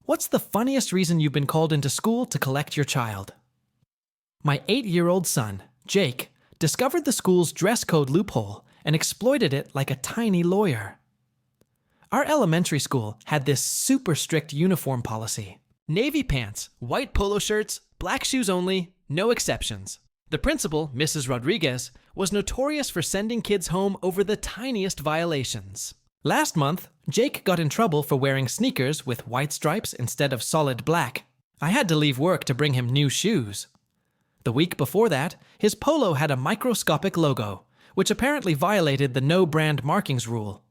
What's the funniest reason you've been called into school to collect your child? My 8-year-old son, Jake, discovered the school's dress code loophole and exploited it like a tiny lawyer. Our elementary school had this super strict uniform policy. Navy pants, white polo shirts, black shoes only, no exceptions. The principal, Mrs. Rodriguez, was notorious for sending kids home over the tiniest violations. Last month, Jake got in trouble for wearing sneakers with white stripes instead of solid black. I had to leave work to bring him new shoes. The week before that, his polo had a microscopic logo, which apparently violated the no brand markings rule.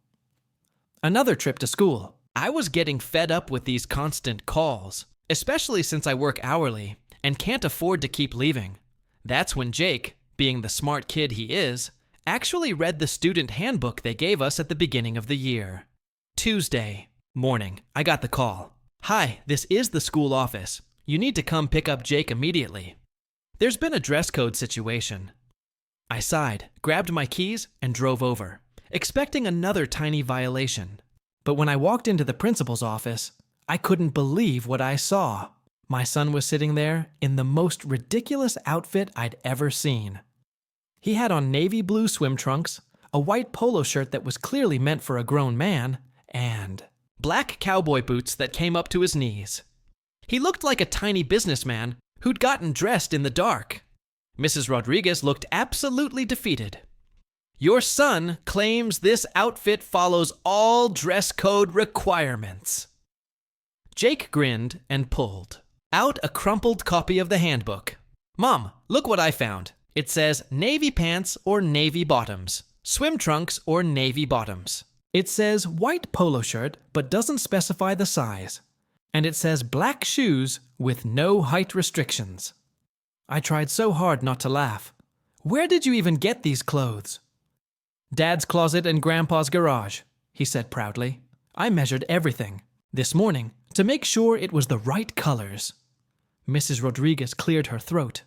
Another trip to school. I was getting fed up with these constant calls, especially since I work hourly and can't afford to keep leaving. That's when Jake, being the smart kid he is, actually read the student handbook they gave us at the beginning of the year. Tuesday morning, I got the call. "Hi, this is the school office. You need to come pick up Jake immediately. There's been a dress code situation." I sighed, grabbed my keys, and drove over, expecting another tiny violation. But when I walked into the principal's office, I couldn't believe what I saw. My son was sitting there in the most ridiculous outfit I'd ever seen. He had on navy blue swim trunks, a white polo shirt that was clearly meant for a grown man, and black cowboy boots that came up to his knees. He looked like a tiny businessman who'd gotten dressed in the dark. Mrs. Rodriguez looked absolutely defeated. "Your son claims this outfit follows all dress code requirements." Jake grinned and pulled out a crumpled copy of the handbook. "Mom, look what I found. It says navy pants or navy bottoms, swim trunks or navy bottoms. It says white polo shirt but doesn't specify the size. And it says black shoes with no height restrictions." I tried so hard not to laugh. "Where did you even get these clothes?" "Dad's closet and Grandpa's garage," he said proudly. "I measured everything this morning to make sure it was the right colors." Mrs. Rodriguez cleared her throat.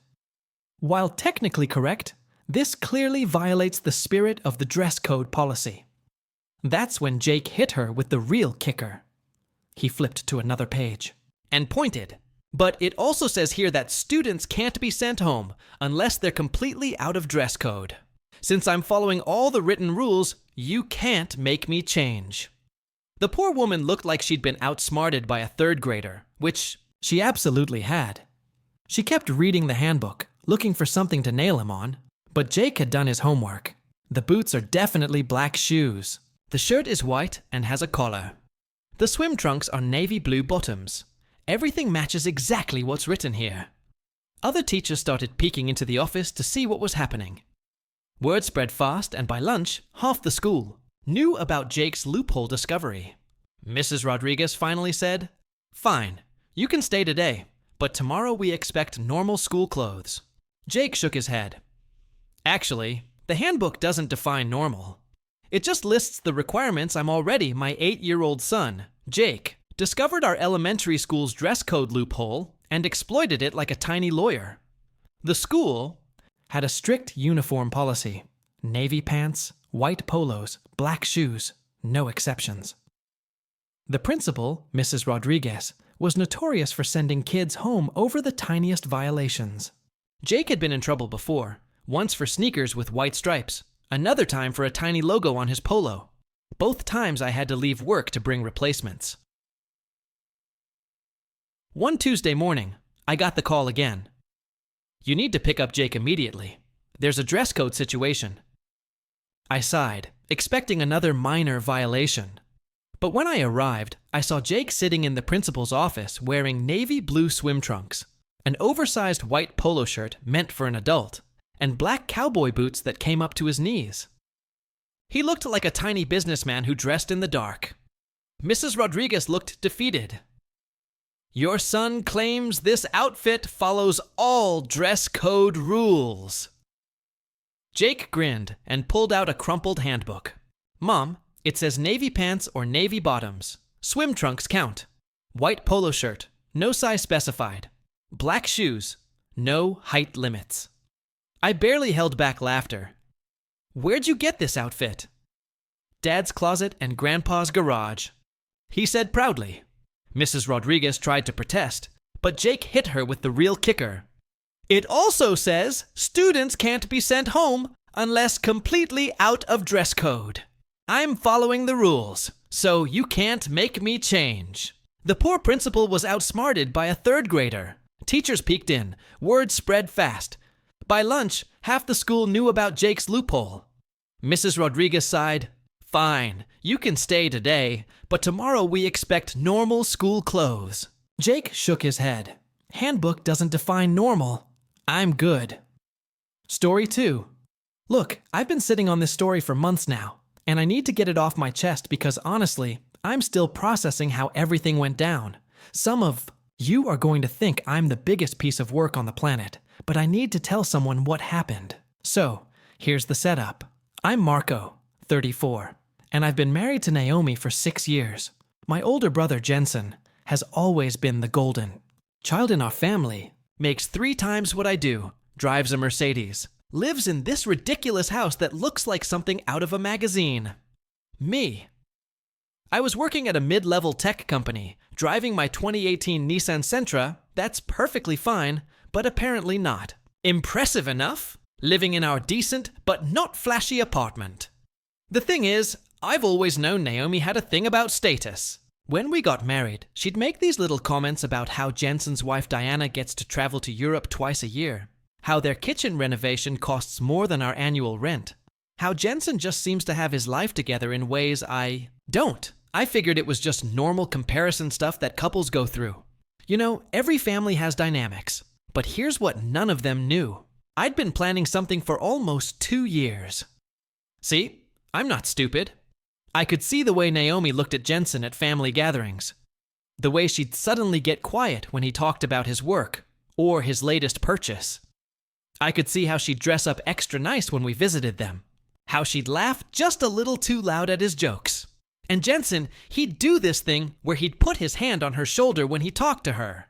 "While technically correct, this clearly violates the spirit of the dress code policy." That's when Jake hit her with the real kicker. He flipped to another page and pointed. "But it also says here that students can't be sent home unless they're completely out of dress code. Since I'm following all the written rules, you can't make me change." The poor woman looked like she'd been outsmarted by a third grader, which she absolutely had. She kept reading the handbook, looking for something to nail him on, but Jake had done his homework. The boots are definitely black shoes. The shirt is white and has a collar. The swim trunks are navy blue bottoms. Everything matches exactly what's written here. Other teachers started peeking into the office to see what was happening. Word spread fast, and by lunch, half the school knew about Jake's loophole discovery. Mrs. Rodriguez finally said, "Fine, you can stay today, but tomorrow we expect normal school clothes." Jake shook his head. "Actually, the handbook doesn't define normal. It just lists the requirements I'm already my 8-year-old son, Jake, discovered our elementary school's dress code loophole and exploited it like a tiny lawyer." The school had a strict uniform policy. Navy pants, white polos, black shoes, no exceptions. The principal, Mrs. Rodriguez, was notorious for sending kids home over the tiniest violations. Jake had been in trouble before, once for sneakers with white stripes, another time for a tiny logo on his polo. Both times I had to leave work to bring replacements. One Tuesday morning, I got the call again. "You need to pick up Jake immediately. There's a dress code situation." I sighed, expecting another minor violation. But when I arrived, I saw Jake sitting in the principal's office wearing navy blue swim trunks, an oversized white polo shirt meant for an adult, and black cowboy boots that came up to his knees. He looked like a tiny businessman who dressed in the dark. Mrs. Rodriguez looked defeated. "Your son claims this outfit follows all dress code rules." Jake grinned and pulled out a crumpled handbook. "Mom, it says navy pants or navy bottoms. Swim trunks count. White polo shirt, no size specified. Black shoes, no height limits." I barely held back laughter. "Where'd you get this outfit?" "Dad's closet and Grandpa's garage," he said proudly. Mrs. Rodriguez tried to protest, but Jake hit her with the real kicker. It also says students can't be sent home unless completely out of dress code. I'm following the rules, so you can't make me change. The poor principal was outsmarted by a third grader. Teachers peeked in. Word spread fast. By lunch, half the school knew about Jake's loophole. Mrs. Rodriguez sighed. Fine, you can stay today, but tomorrow we expect normal school clothes. Jake shook his head. Handbook doesn't define normal. I'm good. Story 2. Look, I've been sitting on this story for months now, and I need to get it off my chest because honestly, I'm still processing how everything went down. Some of you are going to think I'm the biggest piece of work on the planet, but I need to tell someone what happened. So, here's the setup. I'm Marco, 34, and I've been married to Naomi for 6 years. My older brother, Jensen, has always been the golden child in our family. Makes 3 times what I do, drives a Mercedes, lives in this ridiculous house that looks like something out of a magazine. Me. I was working at a mid-level tech company, driving my 2018 Nissan Sentra. That's perfectly fine, but apparently not. Impressive enough? Living in our decent but not flashy apartment. The thing is, I've always known Naomi had a thing about status. When we got married, she'd make these little comments about how Jensen's wife Diana gets to travel to Europe twice a year, how their kitchen renovation costs more than our annual rent, how Jensen just seems to have his life together in ways I don't. I figured it was just normal comparison stuff that couples go through. You know, every family has dynamics, but here's what none of them knew. I'd been planning something for almost 2 years. See, I'm not stupid. I could see the way Naomi looked at Jensen at family gatherings. The way she'd suddenly get quiet when he talked about his work or his latest purchase. I could see how she'd dress up extra nice when we visited them. How she'd laugh just a little too loud at his jokes. And Jensen, he'd do this thing where he'd put his hand on her shoulder when he talked to her.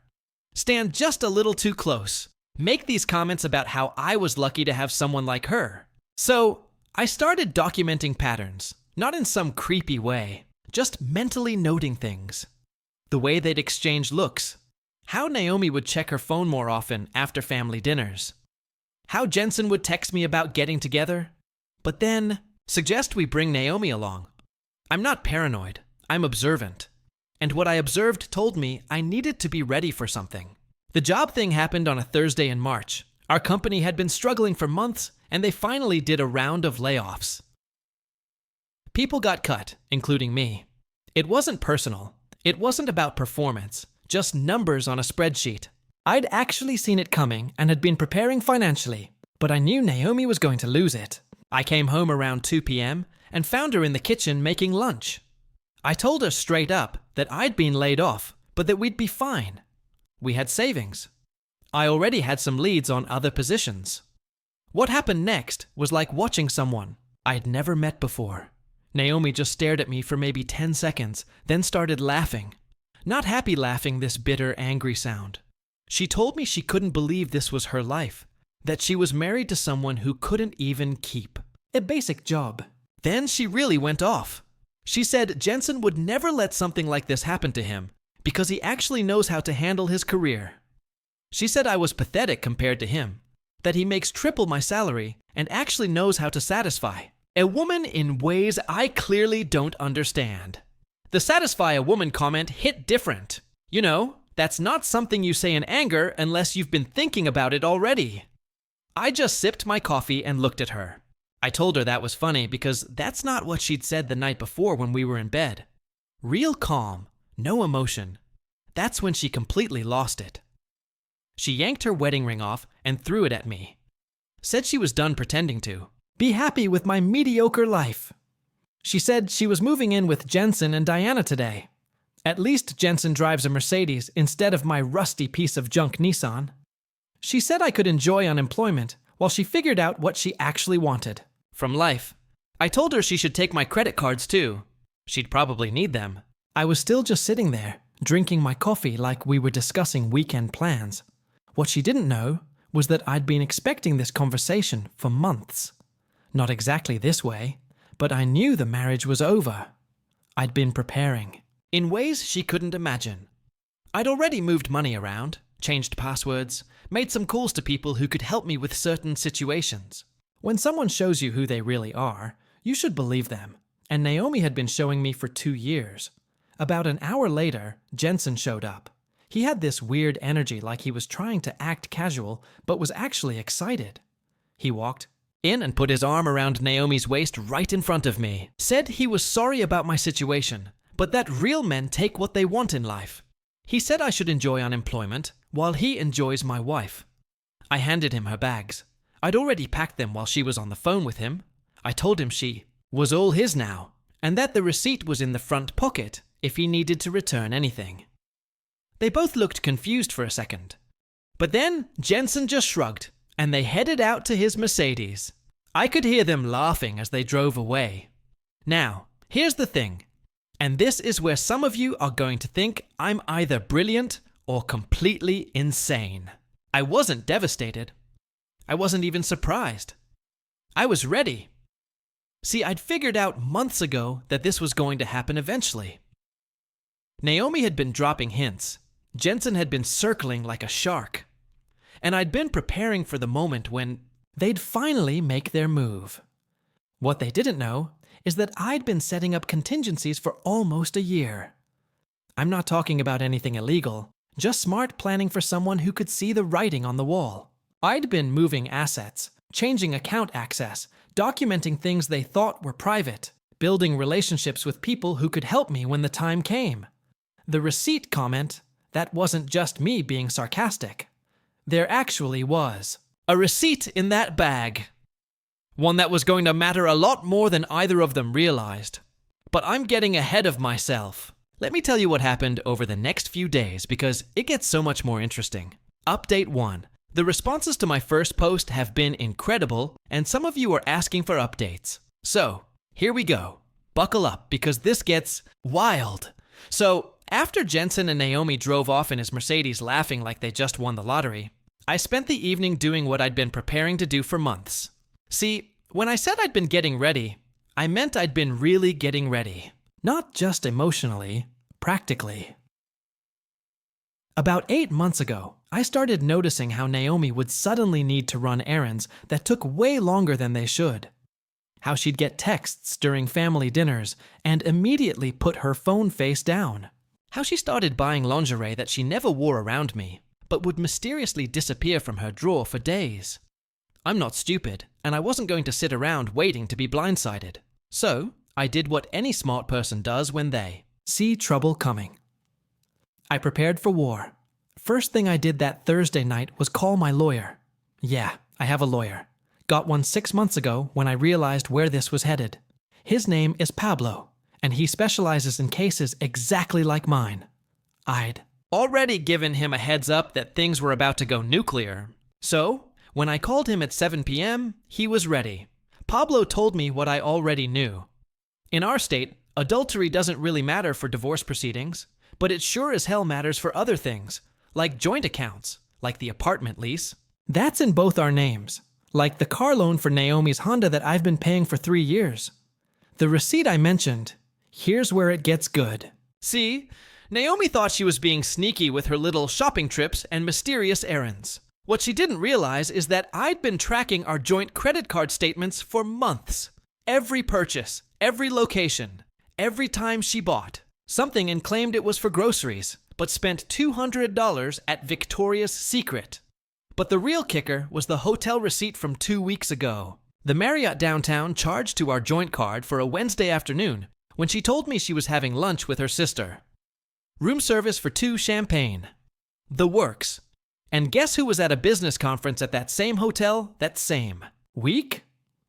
Stand just a little too close. Make these comments about how I was lucky to have someone like her. So, I started documenting patterns. Not in some creepy way, just mentally noting things. The way they'd exchange looks. How Naomi would check her phone more often after family dinners. How Jensen would text me about getting together, but then suggest we bring Naomi along. I'm not paranoid, I'm observant. And what I observed told me I needed to be ready for something. The job thing happened on a Thursday in March. Our company had been struggling for months, and they finally did a round of layoffs. People got cut, including me. It wasn't personal. It wasn't about performance, just numbers on a spreadsheet. I'd actually seen it coming and had been preparing financially, but I knew Naomi was going to lose it. I came home around 2 p.m. and found her in the kitchen making lunch. I told her straight up that I'd been laid off, but that we'd be fine. We had savings. I already had some leads on other positions. What happened next was like watching someone I'd never met before. Naomi just stared at me for maybe 10 seconds, then started laughing. Not happy laughing, this bitter, angry sound. She told me she couldn't believe this was her life, that she was married to someone who couldn't even keep a basic job. Then she really went off. She said Jensen would never let something like this happen to him because he actually knows how to handle his career. She said I was pathetic compared to him, that he makes triple my salary and actually knows how to satisfy a woman in ways I clearly don't understand. The satisfy a woman comment hit different. You know, that's not something you say in anger unless you've been thinking about it already. I just sipped my coffee and looked at her. I told her that was funny because that's not what she'd said the night before when we were in bed. Real calm, no emotion. That's when she completely lost it. She yanked her wedding ring off and threw it at me. Said she was done pretending to be happy with my mediocre life. She said she was moving in with Jensen and Diana today. At least Jensen drives a Mercedes instead of my rusty piece of junk Nissan. She said I could enjoy unemployment while she figured out what she actually wanted from life. I told her she should take my credit cards too. She'd probably need them. I was still just sitting there, drinking my coffee like we were discussing weekend plans. What she didn't know was that I'd been expecting this conversation for months. Not exactly this way, but I knew the marriage was over. I'd been preparing in ways she couldn't imagine. I'd already moved money around, changed passwords, made some calls to people who could help me with certain situations. When someone shows you who they really are, you should believe them, and Naomi had been showing me for 2 years. About an hour later, Jensen showed up. He had this weird energy like he was trying to act casual, but was actually excited. He walked in and put his arm around Naomi's waist right in front of me, said he was sorry about my situation, but that real men take what they want in life. He said I should enjoy unemployment, while he enjoys my wife. I handed him her bags. I'd already packed them while she was on the phone with him. I told him she was all his now, and that the receipt was in the front pocket if he needed to return anything. They both looked confused for a second. But then Jensen just shrugged, and they headed out to his Mercedes. I could hear them laughing as they drove away. Now, here's the thing, and this is where some of you are going to think I'm either brilliant or completely insane. I wasn't devastated. I wasn't even surprised. I was ready. See, I'd figured out months ago that this was going to happen eventually. Naomi had been dropping hints. Jensen had been circling like a shark. And I'd been preparing for the moment when they'd finally make their move. What they didn't know is that I'd been setting up contingencies for almost a year. I'm not talking about anything illegal, just smart planning for someone who could see the writing on the wall. I'd been moving assets, changing account access, documenting things they thought were private, building relationships with people who could help me when the time came. The receipt comment, that wasn't just me being sarcastic. There actually was a receipt in that bag. One that was going to matter a lot more than either of them realized. But I'm getting ahead of myself. Let me tell you what happened over the next few days because it gets so much more interesting. Update 1. The responses to my first post have been incredible, and some of you are asking for updates. So, here we go. Buckle up because this gets wild. So, after Jensen and Naomi drove off in his Mercedes laughing like they just won the lottery, I spent the evening doing what I'd been preparing to do for months. See, when I said I'd been getting ready, I meant I'd been really getting ready. Not just emotionally, practically. About 8 months ago, I started noticing how Naomi would suddenly need to run errands that took way longer than they should. How she'd get texts during family dinners and immediately put her phone face down. How she started buying lingerie that she never wore around me, but would mysteriously disappear from her drawer for days. I'm not stupid, and I wasn't going to sit around waiting to be blindsided. So, I did what any smart person does when they see trouble coming. I prepared for war. First thing I did that Thursday night was call my lawyer. Yeah, I have a lawyer. Got one 6 months ago when I realized where this was headed. His name is Pablo, and he specializes in cases exactly like mine. I'd already given him a heads up that things were about to go nuclear. So, when I called him at 7 p.m., he was ready. Pablo told me what I already knew. In our state, adultery doesn't really matter for divorce proceedings, but it sure as hell matters for other things, like joint accounts, like the apartment lease. That's in both our names, like the car loan for Naomi's Honda that I've been paying for 3 years. The receipt I mentioned, here's where it gets good. See, Naomi thought she was being sneaky with her little shopping trips and mysterious errands. What she didn't realize is that I'd been tracking our joint credit card statements for months. Every purchase, every location, every time she bought something and claimed it was for groceries, but spent $200 at Victoria's Secret. But the real kicker was the hotel receipt from 2 weeks ago. The Marriott downtown charged to our joint card for a Wednesday afternoon when she told me she was having lunch with her sister. Room service for 2 champagne. The works. And guess who was at a business conference at that same hotel that same week?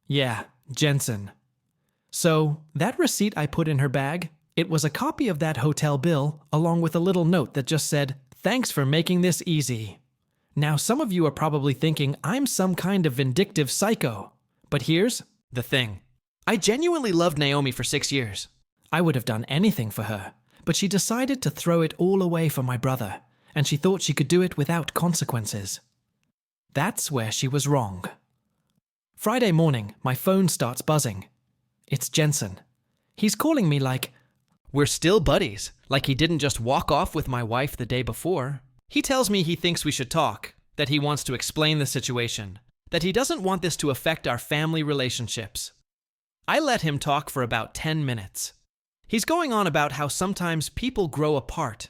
Yeah, Jensen. So, that receipt I put in her bag, it was a copy of that hotel bill along with a little note that just said, "Thanks for making this easy." Now, some of you are probably thinking I'm some kind of vindictive psycho. But here's the thing. I genuinely loved Naomi for 6 years. I would have done anything for her, but she decided to throw it all away for my brother, and she thought she could do it without consequences. That's where she was wrong. Friday morning, my phone starts buzzing. It's Jensen. He's calling me like, We're still buddies, like he didn't just walk off with my wife the day before. He tells me he thinks we should talk, that he wants to explain the situation, that he doesn't want this to affect our family relationships. I let him talk for about 10 minutes. He's going on about how sometimes people grow apart,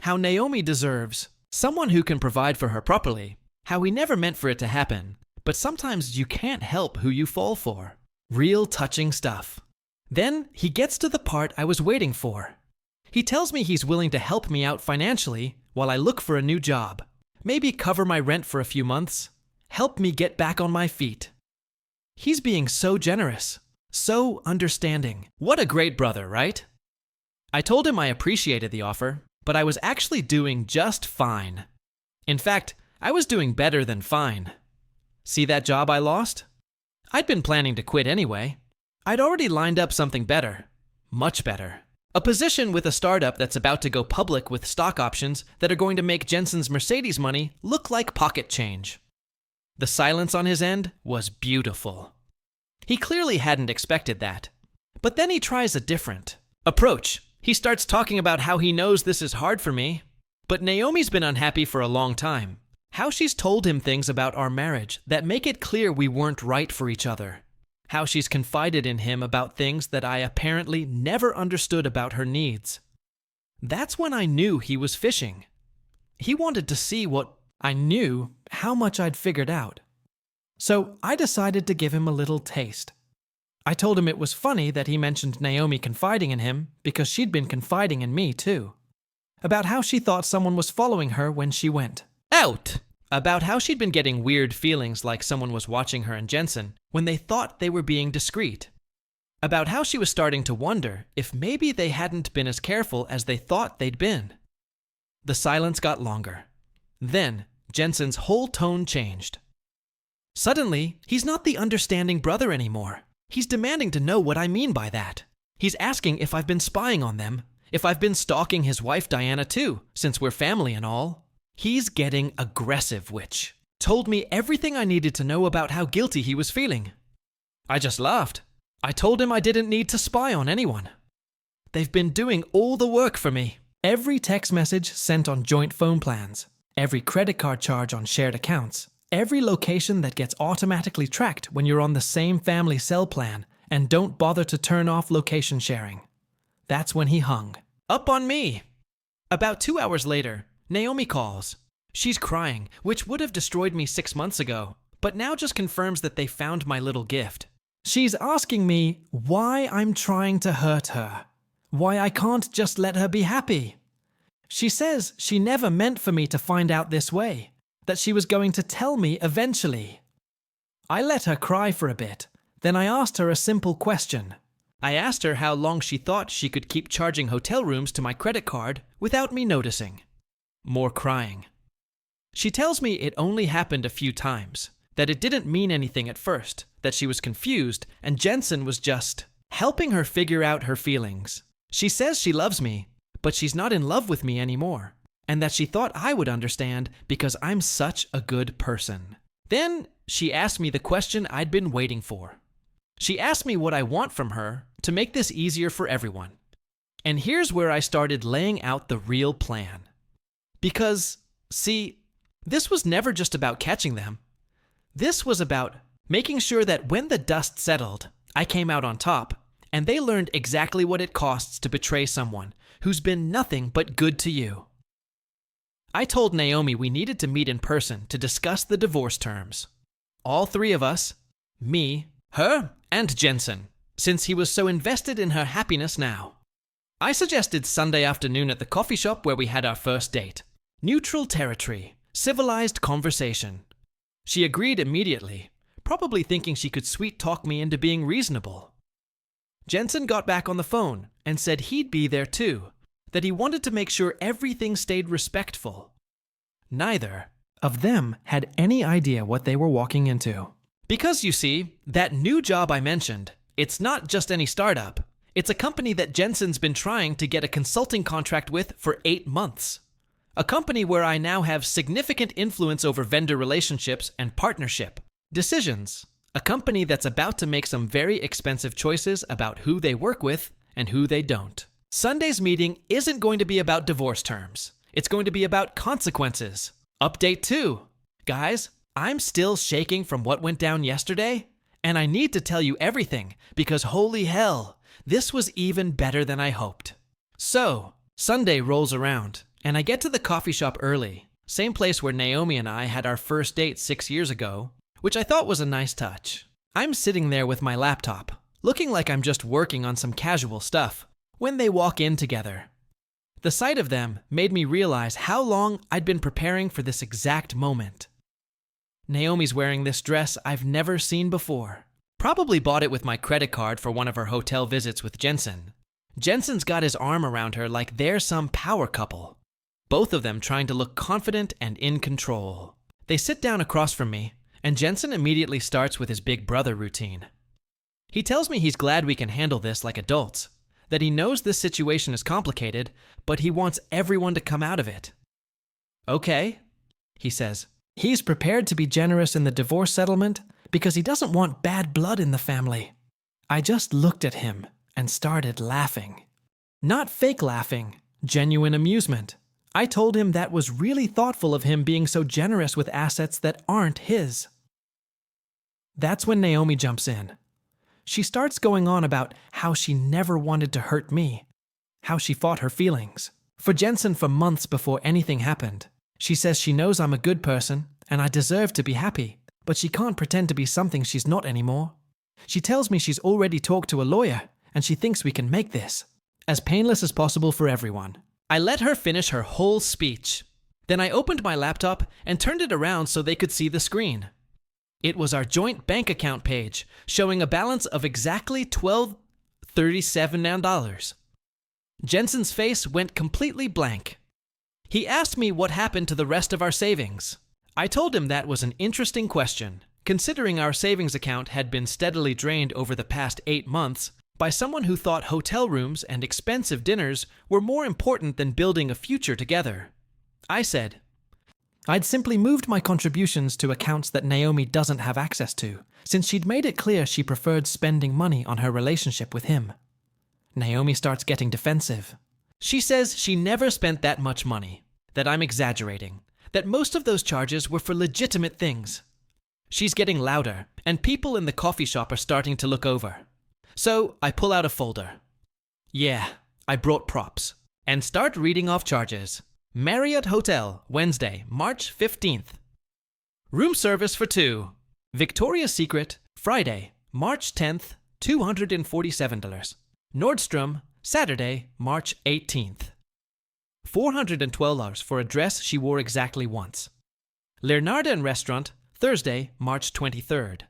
how Naomi deserves someone who can provide for her properly, how he never meant for it to happen, but sometimes you can't help who you fall for. Real touching stuff. Then he gets to the part I was waiting for. He tells me he's willing to help me out financially while I look for a new job. Maybe cover my rent for a few months. Help me get back on my feet. He's being so generous, so understanding. What a great brother, right? I told him I appreciated the offer, but I was actually doing just fine. In fact, I was doing better than fine. See that job I lost? I'd been planning to quit anyway. I'd already lined up something better. Much better. A position with a startup that's about to go public with stock options that are going to make Jensen's Mercedes money look like pocket change. The silence on his end was beautiful. He clearly hadn't expected that. But then he tries a different approach. He starts talking about how he knows this is hard for me, but Naomi's been unhappy for a long time. How she's told him things about our marriage that make it clear we weren't right for each other. How she's confided in him about things that I apparently never understood about her needs. That's when I knew he was fishing. He wanted to see what I knew, how much I'd figured out. So I decided to give him a little taste. I told him it was funny that he mentioned Naomi confiding in him because she'd been confiding in me too. About how she thought someone was following her when she went out. About how she'd been getting weird feelings like someone was watching her and Jensen when they thought they were being discreet. About how she was starting to wonder if maybe they hadn't been as careful as they thought they'd been. The silence got longer. Then, Jensen's whole tone changed. Suddenly, he's not the understanding brother anymore. He's demanding to know what I mean by that. He's asking if I've been spying on them, if I've been stalking his wife Diana too, since we're family and all. He's getting aggressive, which told me everything I needed to know about how guilty he was feeling. I just laughed. I told him I didn't need to spy on anyone. They've been doing all the work for me. Every text message sent on joint phone plans, every credit card charge on shared accounts, every location that gets automatically tracked when you're on the same family cell plan and don't bother to turn off location sharing. That's when he hung up on me. About 2 hours later, Naomi calls. She's crying, which would have destroyed me 6 months ago, but now just confirms that they found my little gift. She's asking me why I'm trying to hurt her, why I can't just let her be happy. She says she never meant for me to find out this way, that she was going to tell me eventually. I let her cry for a bit, then I asked her a simple question. I asked her how long she thought she could keep charging hotel rooms to my credit card without me noticing. More crying. She tells me it only happened a few times, that it didn't mean anything at first, that she was confused, and Jensen was just helping her figure out her feelings. She says she loves me, but she's not in love with me anymore, and that she thought I would understand because I'm such a good person. Then she asked me the question I'd been waiting for. She asked me what I want from her to make this easier for everyone. And here's where I started laying out the real plan. Because, see, this was never just about catching them. This was about making sure that when the dust settled, I came out on top, and they learned exactly what it costs to betray someone who's been nothing but good to you. I told Naomi we needed to meet in person to discuss the divorce terms. All three of us, me, her, and Jensen, since he was so invested in her happiness now. I suggested Sunday afternoon at the coffee shop where we had our first date. Neutral territory, civilized conversation. She agreed immediately, probably thinking she could sweet-talk me into being reasonable. Jensen got back on the phone and said he'd be there too, that he wanted to make sure everything stayed respectful. Neither of them had any idea what they were walking into. Because, you see, that new job I mentioned, it's not just any startup. It's a company that Jensen's been trying to get a consulting contract with for 8 months. A company where I now have significant influence over vendor relationships and partnership decisions. A company that's about to make some very expensive choices about who they work with and who they don't. Sunday's meeting isn't going to be about divorce terms. It's going to be about consequences. Update 2. Guys, I'm still shaking from what went down yesterday, and I need to tell you everything because holy hell, this was even better than I hoped. So, Sunday rolls around, and I get to the coffee shop early, same place where Naomi and I had our first date 6 years ago, which I thought was a nice touch. I'm sitting there with my laptop, looking like I'm just working on some casual stuff, when they walk in together. The sight of them made me realize how long I'd been preparing for this exact moment. Naomi's wearing this dress I've never seen before. Probably bought it with my credit card for one of her hotel visits with Jensen. Jensen's got his arm around her like they're some power couple. Both of them trying to look confident and in control. They sit down across from me, and Jensen immediately starts with his big brother routine. He tells me he's glad we can handle this like adults, that he knows this situation is complicated, but he wants everyone to come out of it. Okay, he says. He's prepared to be generous in the divorce settlement because he doesn't want bad blood in the family. I just looked at him and started laughing. Not fake laughing, genuine amusement. I told him that was really thoughtful of him being so generous with assets that aren't his. That's when Naomi jumps in. She starts going on about how she never wanted to hurt me, how she fought her feelings for Jensen for months before anything happened. She says she knows I'm a good person and I deserve to be happy, but she can't pretend to be something she's not anymore. She tells me she's already talked to a lawyer and she thinks we can make this as painless as possible for everyone. I let her finish her whole speech. Then I opened my laptop and turned it around so they could see the screen. It was our joint bank account page showing a balance of exactly $12.37. Jensen's face went completely blank. He asked me what happened to the rest of our savings. I told him that was an interesting question, considering our savings account had been steadily drained over the past 8 months by someone who thought hotel rooms and expensive dinners were more important than building a future together. I said, I'd simply moved my contributions to accounts that Naomi doesn't have access to, since she'd made it clear she preferred spending money on her relationship with him. Naomi starts getting defensive. She says she never spent that much money, that I'm exaggerating, that most of those charges were for legitimate things. She's getting louder, and people in the coffee shop are starting to look over. So I pull out a folder. Yeah, I brought props, and start reading off charges. Marriott Hotel, Wednesday, March 15th. Room service for 2. Victoria's Secret, Friday, March 10th, $247. Nordstrom, Saturday, March 18th. $412 for a dress she wore exactly once. Leonardo Restaurant, Thursday, March 23rd.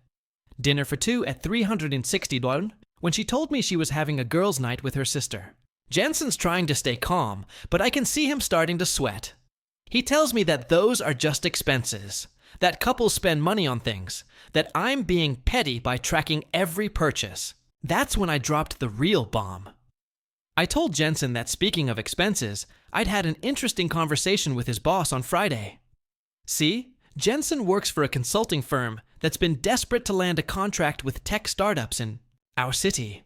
Dinner for 2 at $360 when she told me she was having a girls' night with her sister. Jensen's trying to stay calm, but I can see him starting to sweat. He tells me that those are just expenses, that couples spend money on things, that I'm being petty by tracking every purchase. That's when I dropped the real bomb. I told Jensen that speaking of expenses, I'd had an interesting conversation with his boss on Friday. See, Jensen works for a consulting firm that's been desperate to land a contract with tech startups in our city.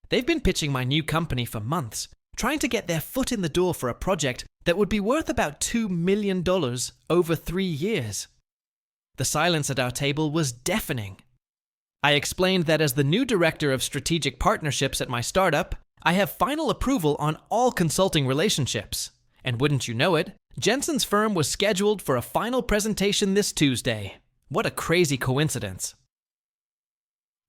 They've been pitching my new company for months, trying to get their foot in the door for a project that would be worth about $2 million over 3 years. The silence at our table was deafening. I explained that as the new director of strategic partnerships at my startup, I have final approval on all consulting relationships. And wouldn't you know it, Jensen's firm was scheduled for a final presentation this Tuesday. What a crazy coincidence.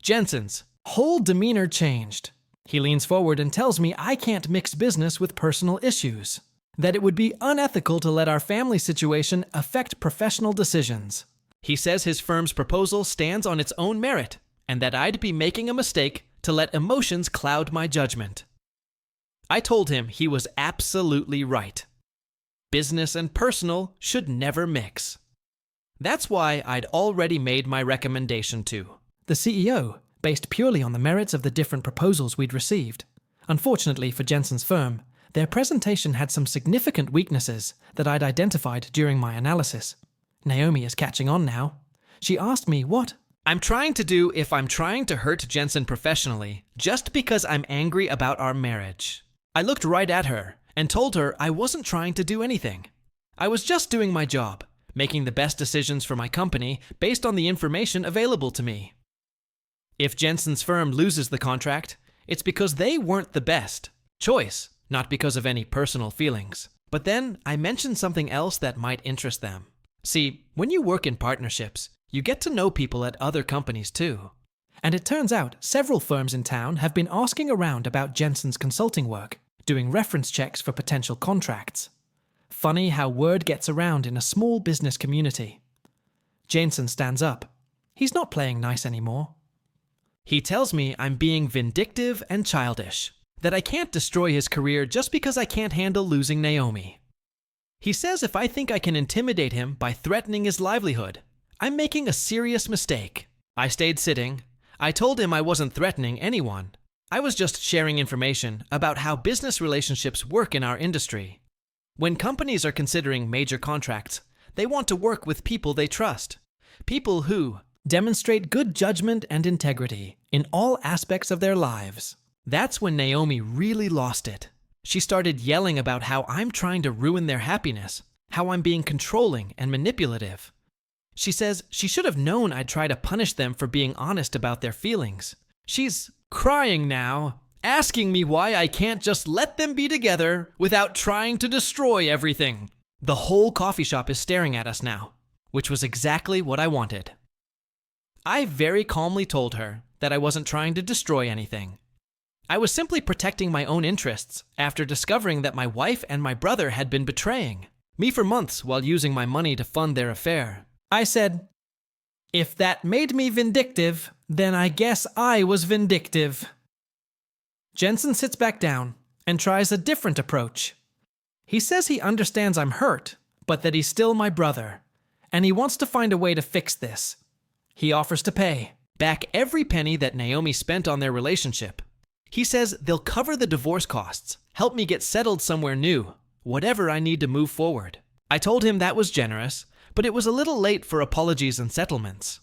Jensen's whole demeanor changed. He leans forward and tells me I can't mix business with personal issues, that it would be unethical to let our family situation affect professional decisions. He says his firm's proposal stands on its own merit, and that I'd be making a mistake to let emotions cloud my judgment. I told him he was absolutely right. Business and personal should never mix. That's why I'd already made my recommendation to the CEO, based purely on the merits of the different proposals we'd received. Unfortunately for Jensen's firm, their presentation had some significant weaknesses that I'd identified during my analysis. Naomi is catching on now. She asked me what I'm trying to do if I'm trying to hurt Jensen professionally, just because I'm angry about our marriage. I looked right at her and told her I wasn't trying to do anything. I was just doing my job, making the best decisions for my company based on the information available to me. If Jensen's firm loses the contract, it's because they weren't the best choice, not because of any personal feelings. But then I mentioned something else that might interest them. See, when you work in partnerships, you get to know people at other companies too. And it turns out several firms in town have been asking around about Jensen's consulting work, doing reference checks for potential contracts. Funny how word gets around in a small business community. Jensen stands up. He's not playing nice anymore. He tells me I'm being vindictive and childish, that I can't destroy his career just because I can't handle losing Naomi. He says if I think I can intimidate him by threatening his livelihood, I'm making a serious mistake. I stayed sitting. I told him I wasn't threatening anyone. I was just sharing information about how business relationships work in our industry. When companies are considering major contracts, they want to work with people they trust. People who demonstrate good judgment and integrity in all aspects of their lives. That's when Naomi really lost it. She started yelling about how I'm trying to ruin their happiness, how I'm being controlling and manipulative. She says she should have known I'd try to punish them for being honest about their feelings. She's crying now, asking me why I can't just let them be together without trying to destroy everything. The whole coffee shop is staring at us now, which was exactly what I wanted. I very calmly told her that I wasn't trying to destroy anything. I was simply protecting my own interests after discovering that my wife and my brother had been betraying me for months while using my money to fund their affair. I said, if that made me vindictive, then I guess I was vindictive. Jensen sits back down and tries a different approach. He says he understands I'm hurt, but that he's still my brother, and he wants to find a way to fix this. He offers to pay back every penny that Naomi spent on their relationship. He says they'll cover the divorce costs, help me get settled somewhere new, whatever I need to move forward. I told him that was generous, but it was a little late for apologies and settlements.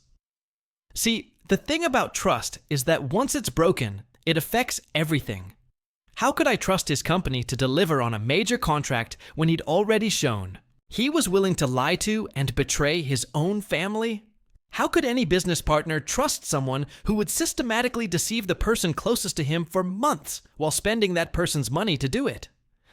See, the thing about trust is that once it's broken, it affects everything. How could I trust his company to deliver on a major contract when he'd already shown he was willing to lie to and betray his own family? How could any business partner trust someone who would systematically deceive the person closest to him for months while spending that person's money to do it?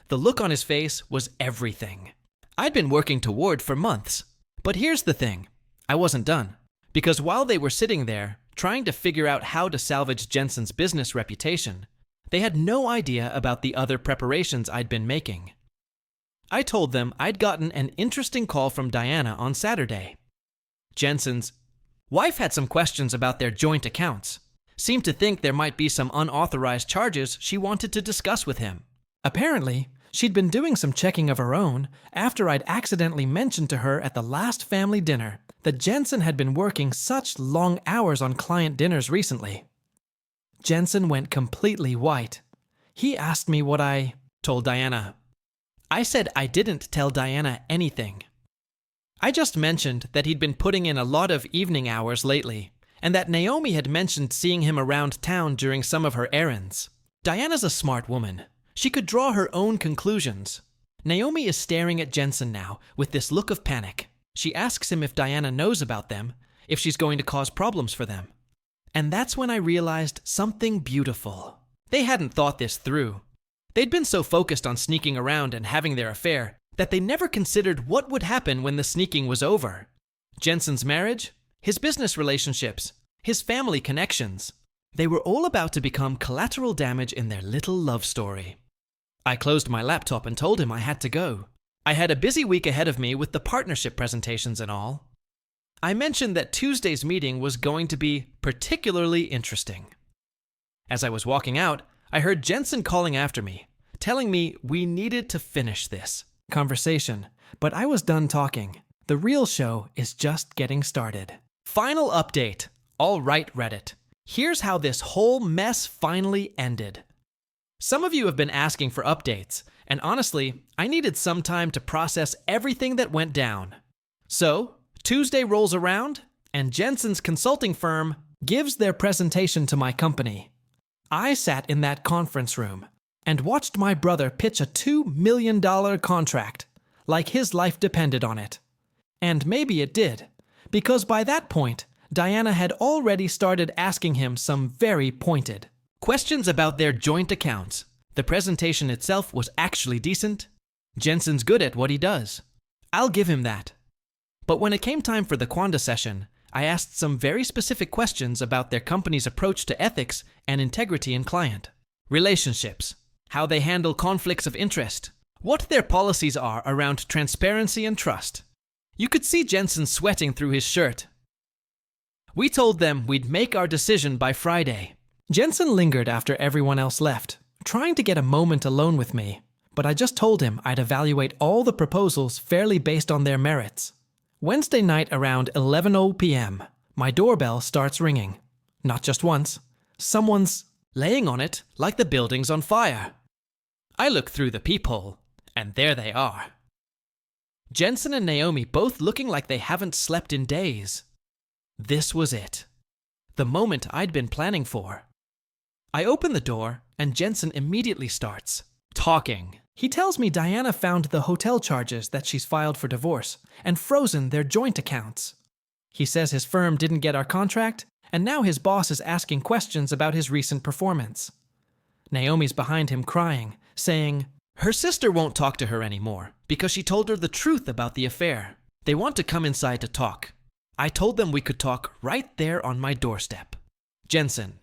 The look on his face was everything. I'd been working toward for months. But here's the thing, I wasn't done. Because while they were sitting there, trying to figure out how to salvage Jensen's business reputation, they had no idea about the other preparations I'd been making. I told them I'd gotten an interesting call from Diana on Saturday. Jensen's wife had some questions about their joint accounts, seemed to think there might be some unauthorized charges she wanted to discuss with him. Apparently, she'd been doing some checking of her own after I'd accidentally mentioned to her at the last family dinner that Jensen had been working such long hours on client dinners recently. Jensen went completely white. He asked me what I told Diana. I said I didn't tell Diana anything. I just mentioned that he'd been putting in a lot of evening hours lately, and that Naomi had mentioned seeing him around town during some of her errands. Diana's a smart woman. She could draw her own conclusions. Naomi is staring at Jensen now with this look of panic. She asks him if Diana knows about them, if she's going to cause problems for them. And that's when I realized something beautiful. They hadn't thought this through. They'd been so focused on sneaking around and having their affair that they never considered what would happen when the sneaking was over. Jensen's marriage, his business relationships, his family connections. They were all about to become collateral damage in their little love story. I closed my laptop and told him I had to go. I had a busy week ahead of me with the partnership presentations and all. I mentioned that Tuesday's meeting was going to be particularly interesting. As I was walking out, I heard Jensen calling after me, telling me we needed to finish this conversation, but I was done talking. The real show is just getting started. Final update. All right, Reddit. Here's how this whole mess finally ended. Some of you have been asking for updates, and honestly, I needed some time to process everything that went down. So, Tuesday rolls around, and Jensen's consulting firm gives their presentation to my company. I sat in that conference room. and watched my brother pitch a $2 million contract, like his life depended on it. And maybe it did, because by that point, Diana had already started asking him some very pointed questions about their joint accounts. The presentation itself was actually decent. Jensen's good at what he does. I'll give him that. But when it came time for the Quanda session, I asked some very specific questions about their company's approach to ethics and integrity in client relationships, how they handle conflicts of interest, what their policies are around transparency and trust. You could see Jensen sweating through his shirt. We told them we'd make our decision by Friday. Jensen lingered after everyone else left, trying to get a moment alone with me, but I just told him I'd evaluate all the proposals fairly based on their merits. Wednesday night around 11:00 p.m., my doorbell starts ringing. Not just once. Someone's laying on it like the building's on fire. I look through the peephole, and there they are. Jensen and Naomi both looking like they haven't slept in days. This was it. The moment I'd been planning for. I open the door, and Jensen immediately starts talking. He tells me Diana found the hotel charges that she's filed for divorce and frozen their joint accounts. He says his firm didn't get our contract, and now his boss is asking questions about his recent performance. Naomi's behind him crying, saying her sister won't talk to her anymore because she told her the truth about the affair. They want to come inside to talk. I told them we could talk right there on my doorstep. Jensen,